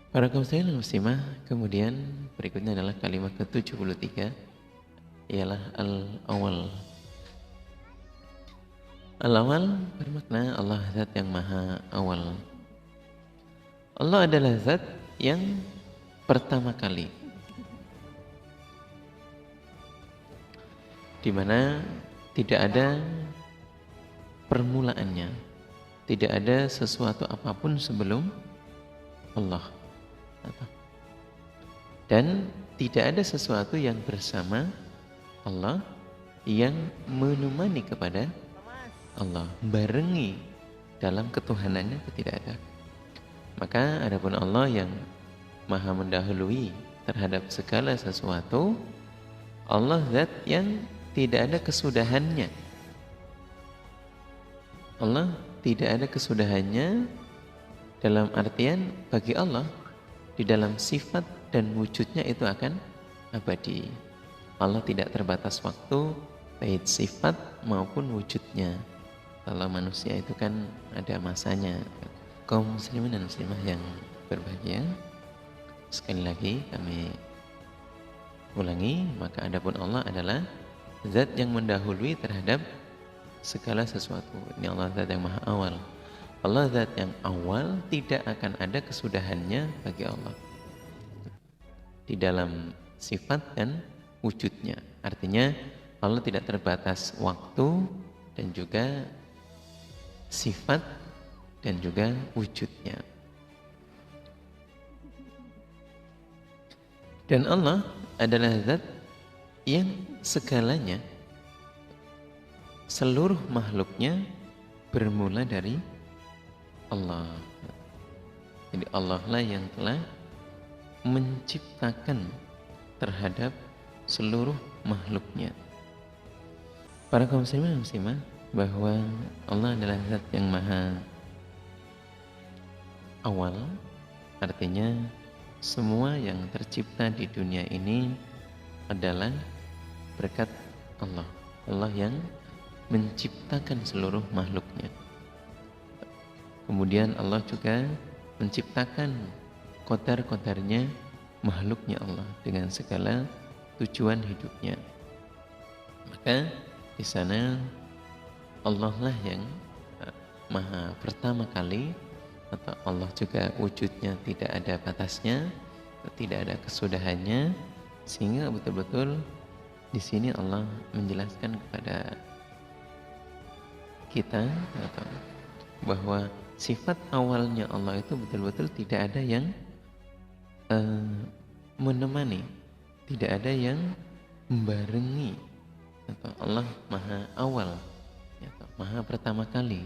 Para kaum muslimin dan muslimah, kemudian berikutnya adalah kalimat ke-73, ialah al-awal. Al-awal bermakna Allah zat yang maha awal. Allah adalah zat yang pertama kali, di mana tidak ada permulaannya, tidak ada sesuatu apapun sebelum Allah. Dan tidak ada sesuatu yang bersama Allah, yang menemani kepada Allah, barengi dalam ketuhanannya, tidak ada. Maka adapun Allah yang maha mendahului terhadap segala sesuatu, Allah zat yang tidak ada kesudahannya. Allah tidak ada kesudahannya dalam artian bagi Allah di dalam sifat dan wujudnya itu akan abadi. Allah tidak terbatas waktu, baik sifat maupun wujudnya. Kalau manusia itu kan ada masanya. Kaum muslimin dan muslimah yang berbahagia, sekali lagi kami ulangi, maka adapun Allah adalah zat yang mendahului terhadap segala sesuatu. Ini Allah zat yang maha awal. Allah zat yang awal, tidak akan ada kesudahannya bagi Allah di dalam sifat dan wujudnya. Artinya Allah tidak terbatas waktu dan juga sifat dan juga wujudnya. Dan Allah adalah zat yang segalanya, seluruh makhluknya bermula dari Allah. Jadi Allah lah yang telah menciptakan terhadap seluruh makhluknya. Para kaum muslimin dan muslimah, bahwa Allah adalah zat yang maha awal, artinya semua yang tercipta di dunia ini adalah berkat Allah. Allah yang menciptakan seluruh makhluknya. Kemudian Allah juga menciptakan qadar-qadarnya makhluknya Allah dengan segala tujuan hidupnya. Maka di sana Allah lah yang maha pertama kali, atau Allah juga wujudnya tidak ada batasnya, tidak ada kesudahannya, sehingga betul-betul di sini Allah menjelaskan kepada kita bahwa sifat awalnya Allah itu betul-betul tidak ada yang menemani, tidak ada yang membarengi. Allah maha awal, maha pertama kali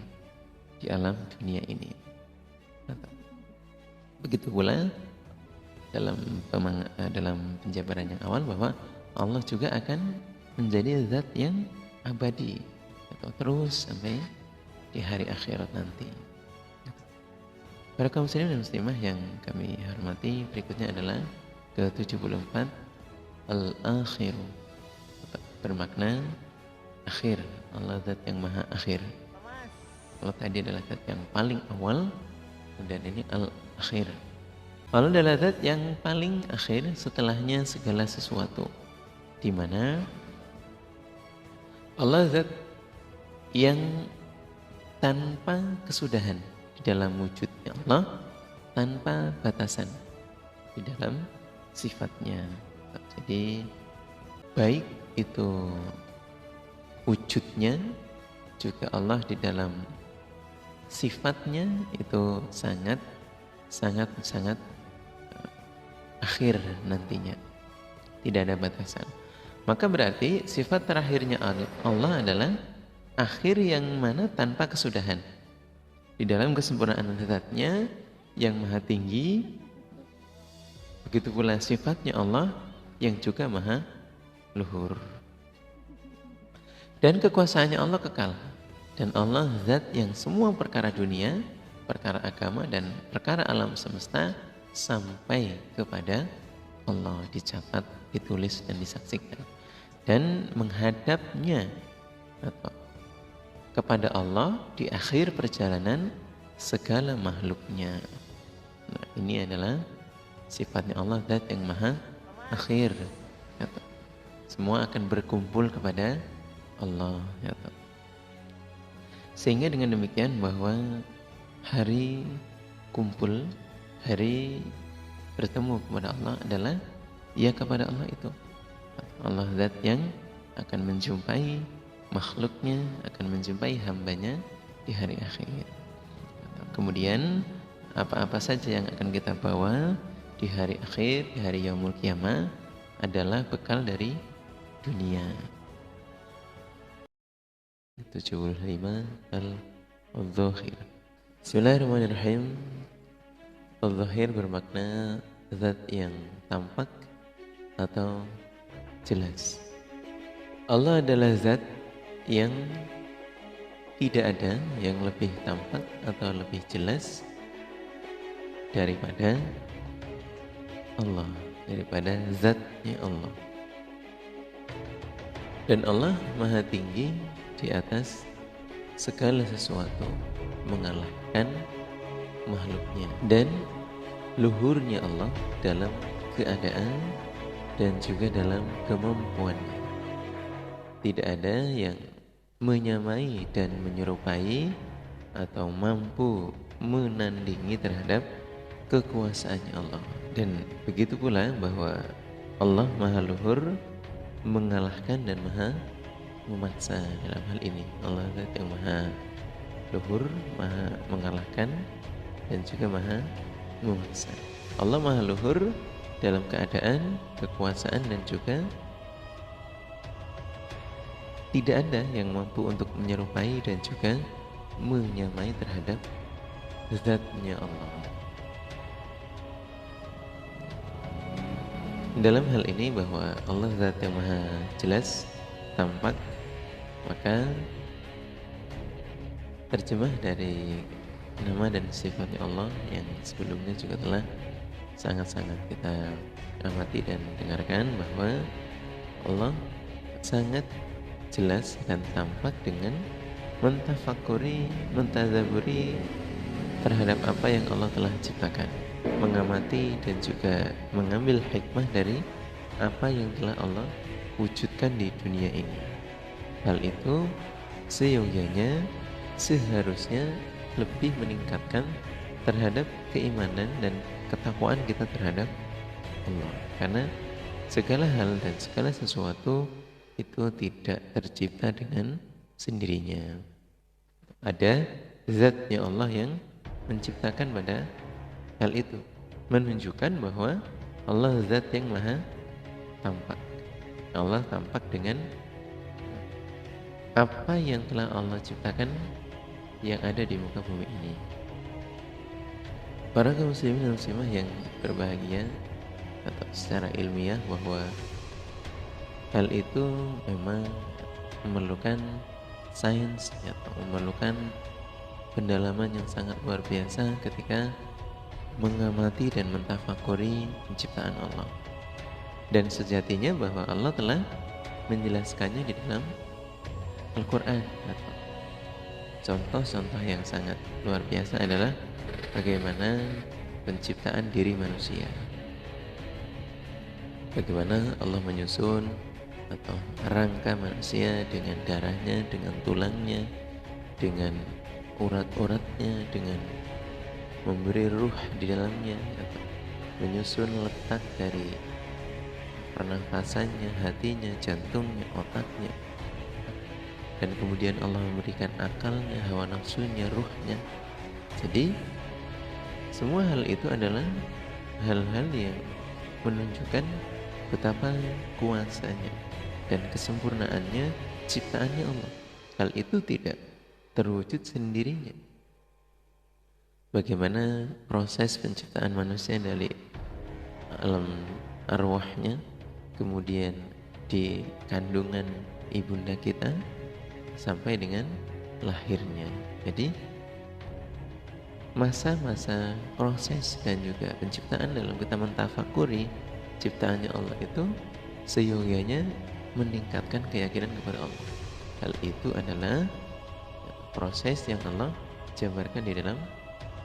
di alam dunia ini. Begitu pula dalam penjabaran yang awal bahwa Allah juga akan menjadi zat yang abadi, atau terus sampai di hari akhirat nanti. Para kaum muslimin dan muslimah yang kami hormati, berikutnya adalah ke-74, al-akhir, bermakna akhir. Allah zat yang maha akhir. Allah tadi adalah zat yang paling awal, dan ini al-akhir. Allah adalah zat yang paling akhir setelahnya segala sesuatu, di mana Allah zat yang tanpa kesudahan di dalam wujudnya Allah, tanpa batasan di dalam sifatnya. Jadi baik itu wujudnya, juga Allah di dalam sifatnya itu sangat akhir nantinya, tidak ada batasan. Maka berarti sifat terakhirnya Allah adalah akhir yang mana tanpa kesudahan. Di dalam kesempurnaan zatnya yang maha tinggi, begitu pula sifatnya Allah yang juga maha luhur. Dan kekuasaannya Allah kekal. Dan Allah zat yang semua perkara dunia, perkara agama dan perkara alam semesta sampai kepada Allah, dicatat, ditulis dan disaksikan. Dan menghadapnya kepada Allah di akhir perjalanan segala makhluknya. Nah, ini adalah sifatnya Allah zat yang maha akhir. Kata. Semua akan berkumpul kepada Allah. Kata. Sehingga dengan demikian bahwa hari kumpul, hari bertemu kepada Allah adalah ya kepada Allah itu. Allah zat yang akan menjumpai makhluknya, akan menjumpai hambanya di hari akhir. Kemudian apa-apa saja yang akan kita bawa di hari akhir, di hari yaumul qiyamah adalah bekal dari dunia. 75 Al-Dhahir. Bismillahirrahmanirrahim. Al-Dhahir bermakna zat yang tampak atau jelas. Allah adalah zat yang tidak ada yang lebih tampak atau lebih jelas daripada Allah, daripada zatnya Allah. Dan Allah maha tinggi di atas segala sesuatu, mengalahkan makhluknya. Dan luhurnya Allah dalam keadaan dan juga dalam kemampuannya. Tidak ada yang menyamai dan menyerupai atau mampu menandingi terhadap kekuasaannya Allah. Dan begitu pula bahwa Allah maha luhur, mengalahkan dan maha memaksa dalam hal ini. Allah yang maha luhur, maha mengalahkan dan juga maha memaksa. Allah maha luhur dalam keadaan, kekuasaan dan juga tidak ada yang mampu untuk menyerupai dan juga menyamai terhadap zatnya Allah. Dalam hal ini bahwa Allah zat yang maha jelas, tampak, maka terjemah dari nama dan sifatnya Allah yang sebelumnya juga telah sangat-sangat kita amati dan dengarkan bahwa Allah sangat jelas dan tampak dengan mentafakuri, mentadaburi terhadap apa yang Allah telah ciptakan, mengamati dan juga mengambil hikmah dari apa yang telah Allah wujudkan di dunia ini. Hal itu seyogyanya, seharusnya lebih meningkatkan terhadap keimanan dan ketakwaan kita terhadap Allah, karena segala hal dan segala sesuatu itu tidak tercipta dengan sendirinya. Ada zatnya Allah yang menciptakan pada hal itu, menunjukkan bahwa Allah zat yang maha tampak. Allah tampak dengan apa yang telah Allah ciptakan yang ada di muka bumi ini. Para kaum muslimin dan muslimah yang berbahagia, atau secara ilmiah bahwa hal itu memang memerlukan sains atau memerlukan pendalaman yang sangat luar biasa ketika mengamati dan mentafakuri penciptaan Allah. Dan sejatinya bahwa Allah telah menjelaskannya di dalam Al-Quran. Contoh-contoh yang sangat luar biasa adalah bagaimana penciptaan diri manusia, bagaimana Allah menyusun atau rangka manusia dengan darahnya, dengan tulangnya, dengan urat-uratnya, dengan memberi ruh di dalamnya, atau menyusun letak dari pernafasannya, hatinya, jantungnya, otaknya, dan kemudian Allah memberikan akalnya, hawa nafsunya, ruhnya. Jadi semua hal itu adalah hal-hal yang menunjukkan betapa kuasanya dan kesempurnaannya ciptaannya Allah. Hal itu tidak terwujud sendirinya. Bagaimana proses penciptaan manusia dari alam arwahnya, kemudian di kandungan ibunda kita sampai dengan lahirnya. Jadi masa-masa proses dan juga penciptaan dalam kita mentafakuri ciptaannya Allah itu seyogyanya meningkatkan keyakinan kepada Allah. Hal itu adalah proses yang Allah jabarkan di dalam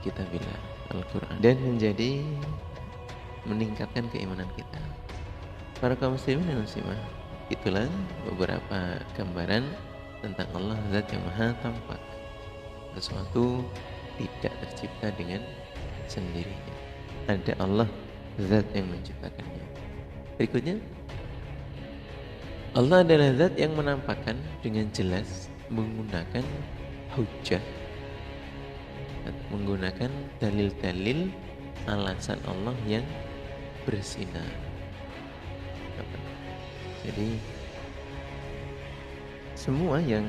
kitabillah Al-Quran, dan menjadi meningkatkan keimanan kita. Para kaum muslimin dan muslimah, itulah beberapa gambaran tentang Allah Zat yang Maha Tampak. Sesuatu tidak tercipta dengan sendirinya. Ada Allah Zat yang menciptakannya. Berikutnya, Allah adalah Zat yang menampakkan dengan jelas menggunakan hujjah, menggunakan dalil-dalil alasan Allah yang bersinar. Jadi semua yang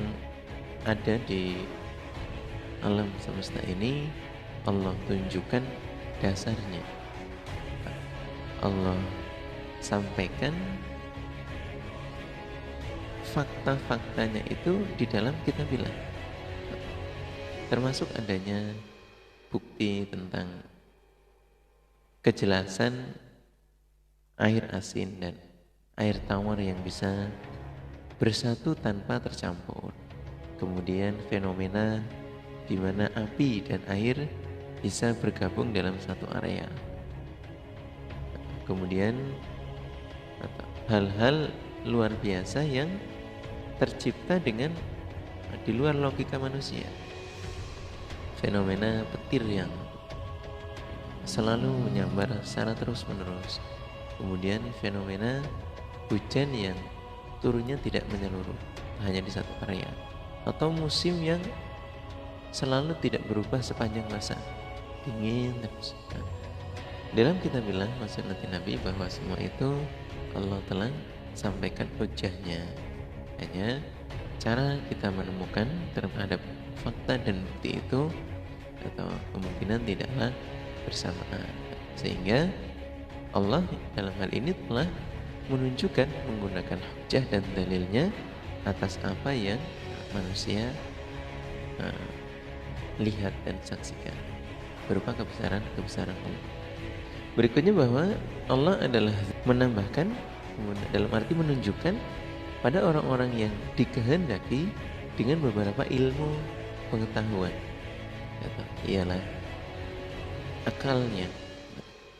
ada di alam semesta ini Allah tunjukkan dasarnya. Allah sampaikan fakta-faktanya itu di dalam kitabillah. Termasuk adanya bukti tentang kejelasan air asin dan air tawar yang bisa bersatu tanpa tercampur. Kemudian fenomena di mana api dan air bisa bergabung dalam satu area. Kemudian hal-hal luar biasa yang tercipta dengan di luar logika manusia. Fenomena petir yang selalu menyambar secara terus-menerus. Kemudian fenomena hujan yang turunnya tidak menyeluruh, hanya di satu area. Atau musim yang selalu tidak berubah sepanjang masa, dingin terus. Dalam kitabillah maksud Nabi bahwa semua itu Allah telah sampaikan hujahnya. Hanya cara kita menemukan terhadap fakta dan bukti itu atau kemungkinan tidaklah bersamaan. Sehingga Allah dalam hal ini telah menunjukkan menggunakan hujjah dan dalilnya atas apa yang manusia lihat dan saksikan berupa kebesaran Allah. Berikutnya bahwa Allah adalah menambahkan dalam arti menunjukkan pada orang-orang yang dikehendaki dengan beberapa ilmu pengetahuan. Ialah akalnya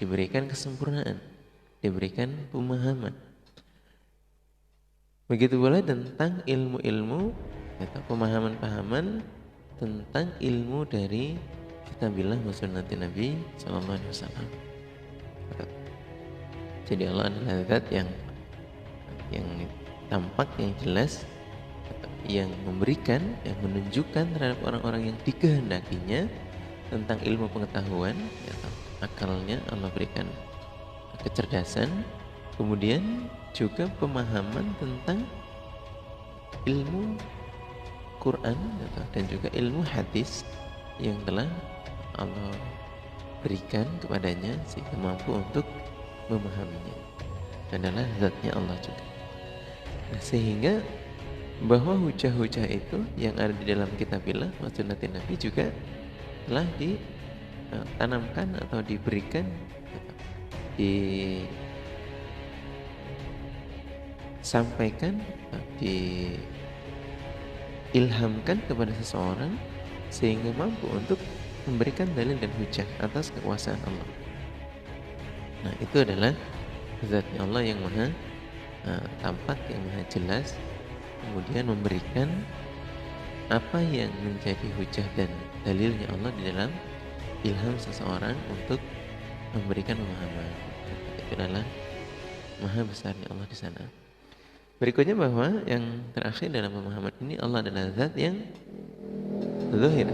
diberikan kesempurnaan, diberikan pemahaman. Begitu pula tentang ilmu-ilmu atau pemahaman-pemahaman tentang ilmu dari kitabillah wa sunnati Nabi sallallahu alaihi wasallam. Jadi Allah adalah zat yang tampak, yang jelas, yang memberikan, yang menunjukkan terhadap orang-orang yang dikehendakinya tentang ilmu pengetahuan, atau akalnya Allah berikan kecerdasan, kemudian juga pemahaman tentang ilmu Quran dan juga ilmu hadis yang telah Allah berikan kepadanya sehingga mampu untuk memahaminya. Adalah zatnya Allah juga. Nah, sehingga bahwa hujah-hujah itu yang ada di dalam kitabillah wa sunnati Nabi juga telah ditanamkan atau diberikan, disampaikan, diilhamkan kepada seseorang sehingga mampu untuk memberikan dalil dan hujah atas kekuasaan Allah. Nah, itu adalah zatnya Allah yang maha tampak, yang maha jelas, kemudian memberikan apa yang menjadi hujah dan dalilnya Allah di dalam ilham seseorang untuk memberikan pemahaman. Itu adalah maha besarnya Allah di sana. Berikutnya bahwa yang terakhir dalam pemahaman ini, Allah adalah zat yang zahir,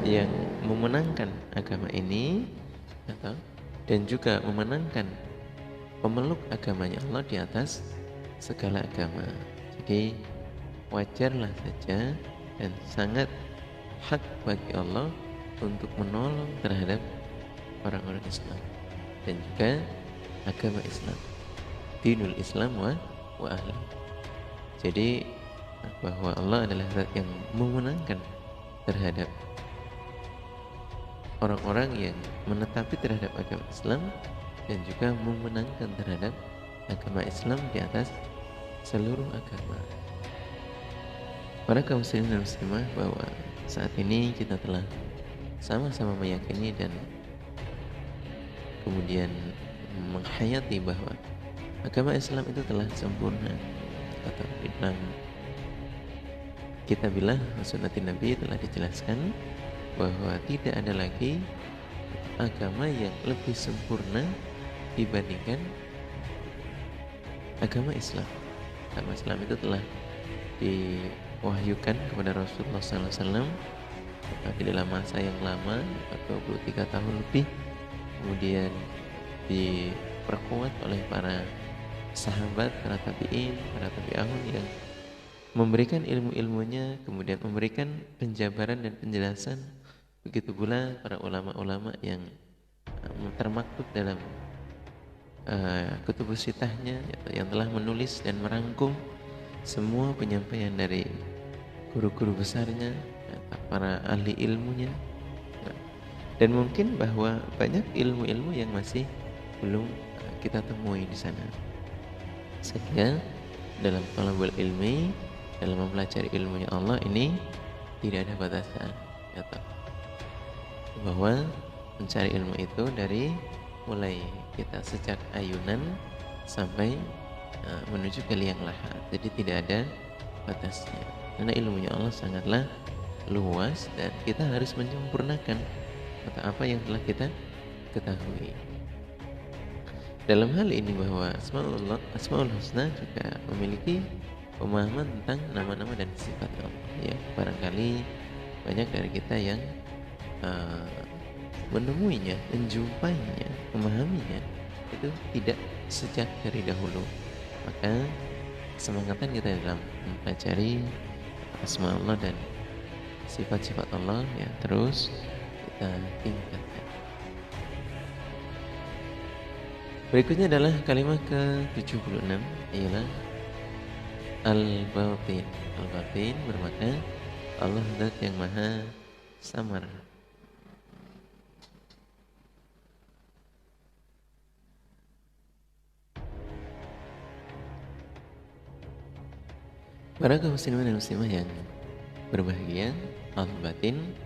yang memenangkan agama ini dan juga memenangkan pemeluk agamanya Allah di atas segala agama. Jadi wajarlah saja dan sangat hak bagi Allah untuk menolong terhadap orang-orang Islam dan juga agama Islam, dinul Islam wa ahli. Jadi bahwa Allah adalah zat yang memenangkan terhadap orang-orang yang menetapi terhadap agama Islam dan juga memenangkan terhadap agama Islam di atas seluruh agama. Para kaum muslimin dan muslimah, bahwa saat ini kita telah sama-sama meyakini dan kemudian menghayati bahwa agama Islam itu telah sempurna, atau dalam kitabillah sunnatin Nabi telah dijelaskan bahwa tidak ada lagi agama yang lebih sempurna dibandingkan agama Islam. Agama Islam itu telah diwahyukan kepada Rasulullah SAW di dalam masa yang lama, 23 tahun lebih, kemudian diperkuat oleh para sahabat, para tabi'in, para tabi'ahun yang memberikan ilmu-ilmunya, kemudian memberikan penjabaran dan penjelasan. Begitu pula para ulama-ulama yang termaktub dalam kutubus sitahnya, yang telah menulis dan merangkum semua penyampaian dari guru-guru besarnya, para ahli ilmunya. Dan mungkin bahwa banyak ilmu-ilmu yang masih belum kita temui di sana. Sehingga dalam talabul ilmi, dalam mempelajari ilmunya Allah ini tidak ada batasan, bahwa mencari ilmu itu dari mulai kita sejak ayunan sampai menuju ke liang lahat. Jadi tidak ada batasnya, karena ilmunya Allah sangatlah luas dan kita harus menyempurnakan apa yang telah kita ketahui. Dalam hal ini bahwa Asmaul Husna juga memiliki pemahaman tentang nama-nama dan sifat Allah. Ya, barangkali banyak dari kita yang menemuinya, menjumpainya, memahaminya itu tidak sejak dari dahulu. Maka semangatan kita dalam mempelajari asma Allah dan sifat-sifat Allah ya terus kita tingkatkan. Berikutnya adalah kalimat ke-76, ialah Al-Batin. Al-Batin bermakna Allah Zat yang Maha Samar. Para kaum muslimin dan muslimah yang berbahagia, Al-Batin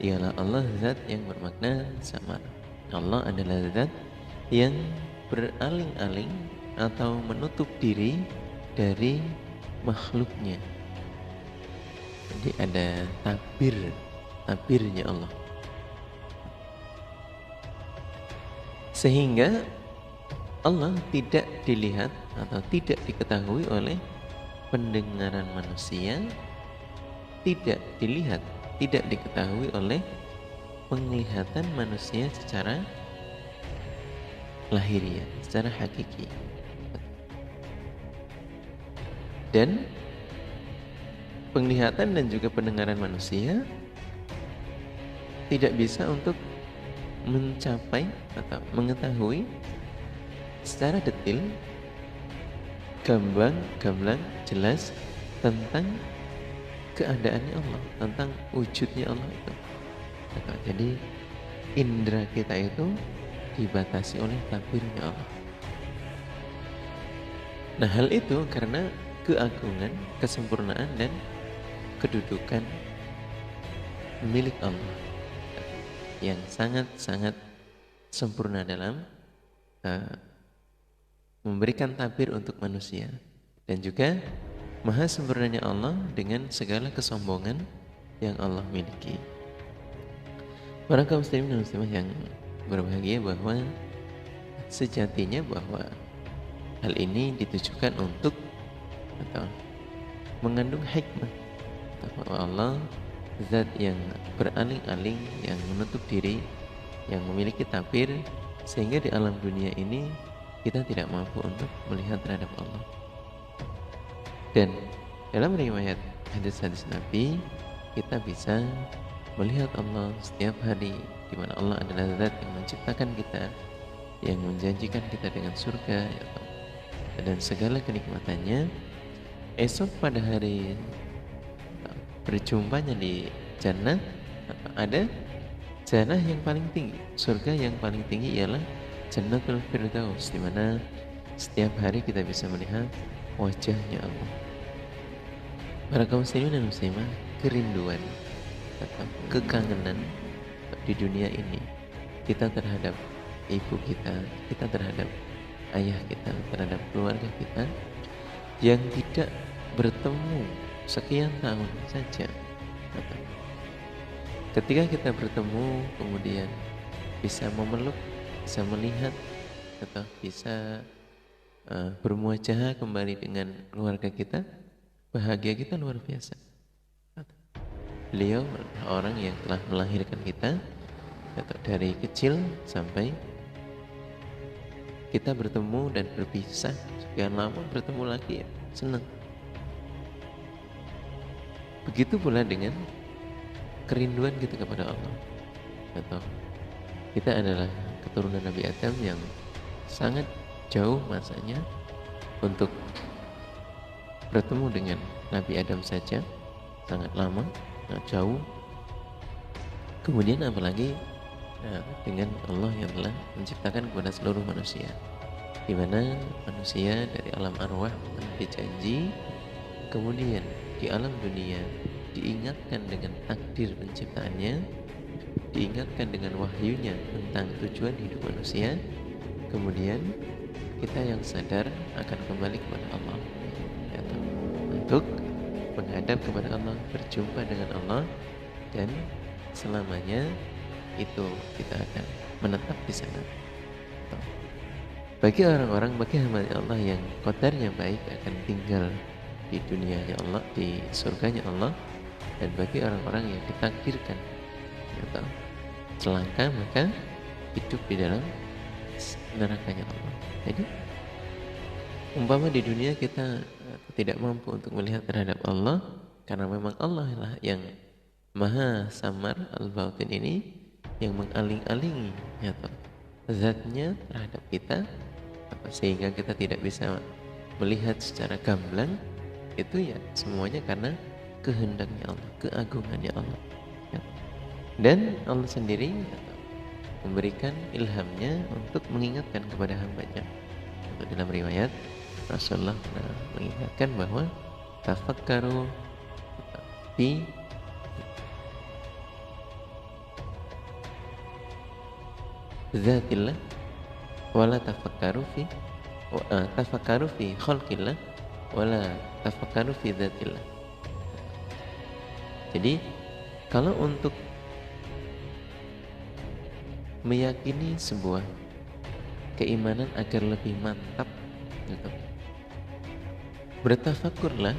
ialah Allah Zat yang bermakna samar. Allah adalah Zat yang beraling-aling atau menutup diri dari makhluknya. Jadi ada tabirnya Allah, sehingga Allah tidak dilihat atau tidak diketahui oleh pendengaran manusia, tidak dilihat, tidak diketahui oleh penglihatan manusia secara lahiriah, secara hakiki. Dan penglihatan dan juga pendengaran manusia tidak bisa untuk mencapai atau mengetahui secara detail, gamblang, jelas tentang keadaannya Allah, tentang wujudnya Allah itu. Jadi indera kita itu dibatasi oleh tabirnya Allah. Nah, hal itu karena keagungan, kesempurnaan dan kedudukan milik Allah yang sangat-sangat sempurna dalam memberikan tabir untuk manusia, dan juga maha sempurnanya Allah dengan segala kesombongan yang Allah miliki. Para kaum muslimin dan muslimah yang berbahagia, bahwa sejatinya bahwa hal ini ditujukan untuk atau mengandung hikmah, bahwa Allah Zat yang beraling-aling, yang menutup diri, yang memiliki tabir, sehingga di alam dunia ini kita tidak mampu untuk melihat terhadap Allah. Dan dalam riwayat hadis-hadis Nabi, kita bisa melihat Allah setiap hari, di mana Allah adalah Zat yang menciptakan kita, yang menjanjikan kita dengan surga dan segala kenikmatannya. Esok pada hari berjumpanya di jannah, ada jannah yang paling tinggi, surga yang paling tinggi ialah Jannatul Firdaus, di mana setiap hari kita bisa melihat wajahnya Allah. Para kaum muslimin dan muslimah, kerinduan atau kekangenan di dunia ini kita terhadap ibu kita, kita terhadap ayah kita, terhadap keluarga kita yang tidak bertemu sekian tahun saja. Ketika kita bertemu, kemudian bisa memeluk, bisa melihat, atau bisa bermuajahah kembali dengan keluarga kita, bahagia kita luar biasa. Beliau orang yang telah melahirkan kita atau dari kecil sampai kita bertemu dan berpisah sekian lama, bertemu lagi ya senang. Begitu pula dengan kerinduan kita kepada Allah. Atau kita adalah keturunan Nabi Adam yang sangat jauh masanya untuk bertemu dengan Nabi Adam saja, sangat lama, sangat jauh. Kemudian apalagi dengan Allah yang telah menciptakan kepada seluruh manusia, di mana manusia dari alam arwah mengambil janji, kemudian di alam dunia diingatkan dengan takdir penciptaannya, diingatkan dengan wahyunya tentang tujuan hidup manusia. Kemudian kita yang sadar akan kembali kepada Allah, yaitu untuk menghadap kepada Allah, berjumpa dengan Allah, dan selamanya itu kita akan menetap di sana. Bagi orang-orang, bagi hamba Allah yang qadarnya baik akan tinggal di dunianya Allah, di surganya Allah, dan bagi orang-orang yang ditakdirkan atau celaka maka hidup di dalam nerakanya Allah. Jadi umpama di dunia kita tidak mampu untuk melihat terhadap Allah, karena memang Allah lah yang maha samar al-batin ini, yang mengaling-alingi atau zatnya terhadap kita, sehingga kita tidak bisa melihat secara gamblang. Itu ya semuanya karena kehendaknya Allah, keagungannya Allah. Dan Allah sendiri memberikan ilhamnya untuk mengingatkan kepada hambanya. Untuk dalam riwayat Rasulullah mengingatkan bahwa tafakkaru fi zatillah wala tafakkaru fi khalqillah wala tafakkaru fi zatillah. Jadi kalau untuk meyakini sebuah keimanan agar lebih mantap, bertafakurlah,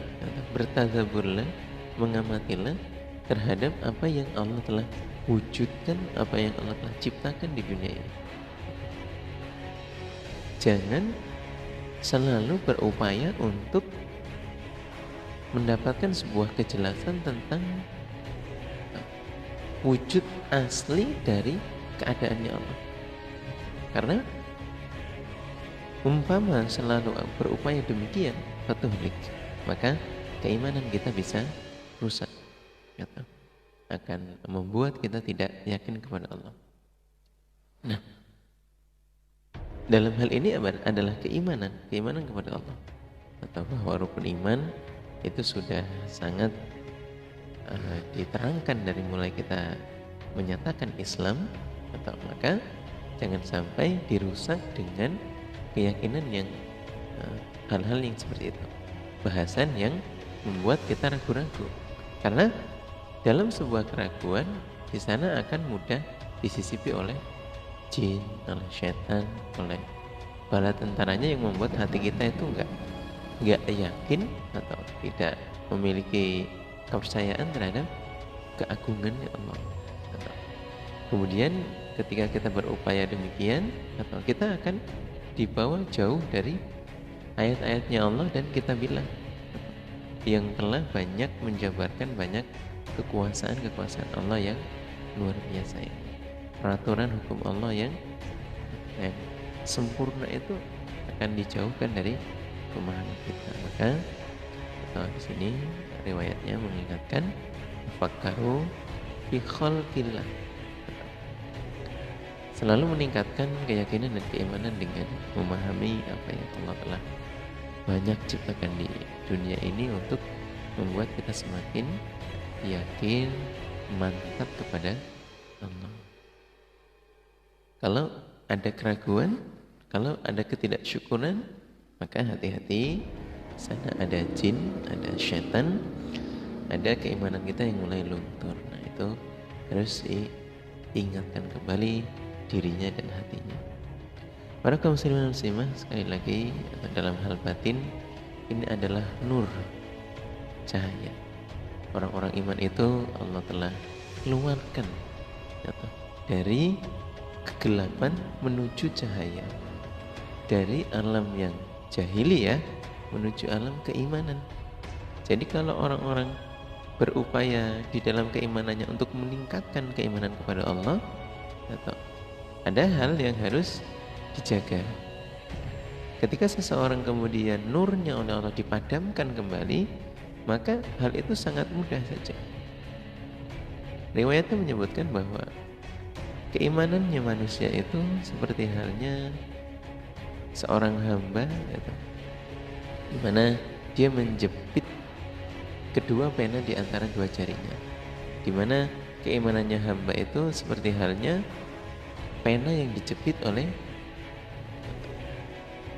bertadzaburlah, mengamatilah terhadap apa yang Allah telah wujudkan, apa yang Allah telah ciptakan di dunia ini. Jangan selalu berupaya untuk mendapatkan sebuah kejelasan tentang wujud asli dari keadaannya Allah. Karena umpama selalu berupaya demikian, fatuhlik, maka keimanan kita bisa rusak, akan membuat kita tidak yakin kepada Allah. Nah, dalam hal ini adalah keimanan kepada Allah, atau bahwa rukun iman itu sudah sangat diterangkan dari mulai kita menyatakan Islam, atau maka jangan sampai dirusak dengan keyakinan yang hal-hal yang seperti itu, bahasan yang membuat kita ragu-ragu. Karena dalam sebuah keraguan di sana akan mudah disisipi oleh jin, oleh setan, oleh bala tentaranya yang membuat hati kita itu enggak yakin atau tidak memiliki kepercayaan terhadap keagungannya Allah. Kemudian ketika kita berupaya demikian, atau kita akan dibawa jauh dari ayat-ayatnya Allah, dan kita bilang yang telah banyak menjabarkan banyak kekuasaan Allah yang luar biasa ya. Peraturan hukum Allah yang sempurna itu akan dijauhkan dari pemahaman kita. Maka di sini riwayatnya mengingatkan fakkaru fi khalqillah, selalu meningkatkan keyakinan dan keimanan dengan memahami apa yang Allah telah banyak ciptakan di dunia ini untuk membuat kita semakin yakin, mantap kepada Allah. Kalau ada keraguan, kalau ada ketidaksyukuran, maka hati-hati. Sana ada jin, ada syaitan, ada keimanan kita yang mulai luntur. Nah itu harus diingatkan kembali dirinya dan hatinya. Para kaum muslimin dan muslimah, sekali lagi dalam hal batin ini adalah nur, cahaya. Orang-orang iman itu Allah telah keluarkan dari kegelapan menuju cahaya, dari alam yang jahiliyah menuju alam keimanan. Jadi kalau orang-orang berupaya di dalam keimanannya untuk meningkatkan keimanan kepada Allah, ada hal yang harus dijaga. Ketika seseorang kemudian nurnya oleh Allah dipadamkan kembali, maka hal itu sangat mudah saja. Riwayatnya menyebutkan bahwa keimanannya manusia itu seperti halnya seorang hamba, di mana dia menjepit kedua pena di antara dua jarinya. Di mana keimanannya hamba itu seperti halnya pena yang dijepit oleh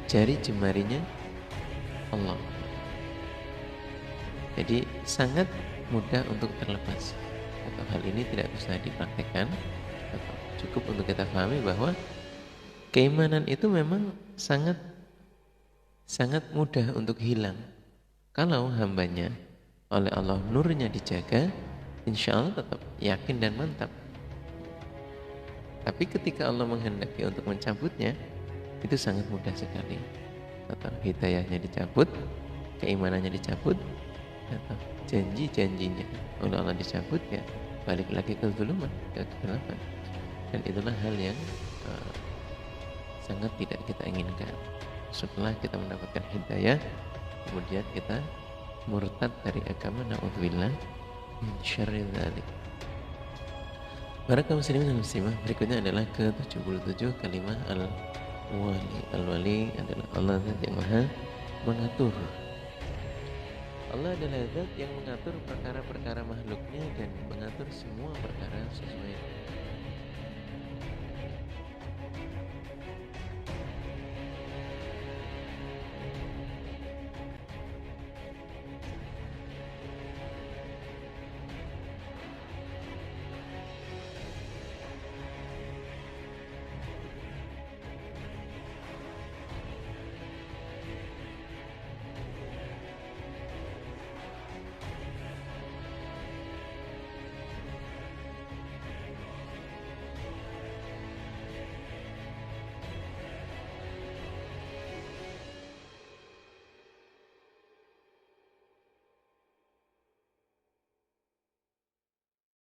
jari jemarinya Allah. Jadi sangat mudah untuk terlepas. Atau hal ini tidak bisa dipraktekkan. Atau cukup untuk kita pahami bahwa keimanan itu memang sangat mudah untuk hilang. Kalau hambanya oleh Allah nurnya dijaga, insya Allah tetap yakin dan mantap. Tapi ketika Allah menghendaki untuk mencabutnya, itu sangat mudah sekali. Atau hidayahnya dicabut, keimanannya dicabut, atau janji-janjinya oleh Allah dicabut, ya balik lagi ke zuluman, ke kegelapan. Dan itulah hal yang sangat tidak kita inginkan. Setelah kita mendapatkan hidayah, kemudian kita murtad dari agama, na'udzubillah min syarri dzalik. Para kaum muslimin dan muslimah, berikutnya adalah ke-77 kalimat al-wali. Al-wali adalah Allah yang maha mengatur. Allah adalah zat yang mengatur perkara-perkara makhluknya dan mengatur semua perkara sesuai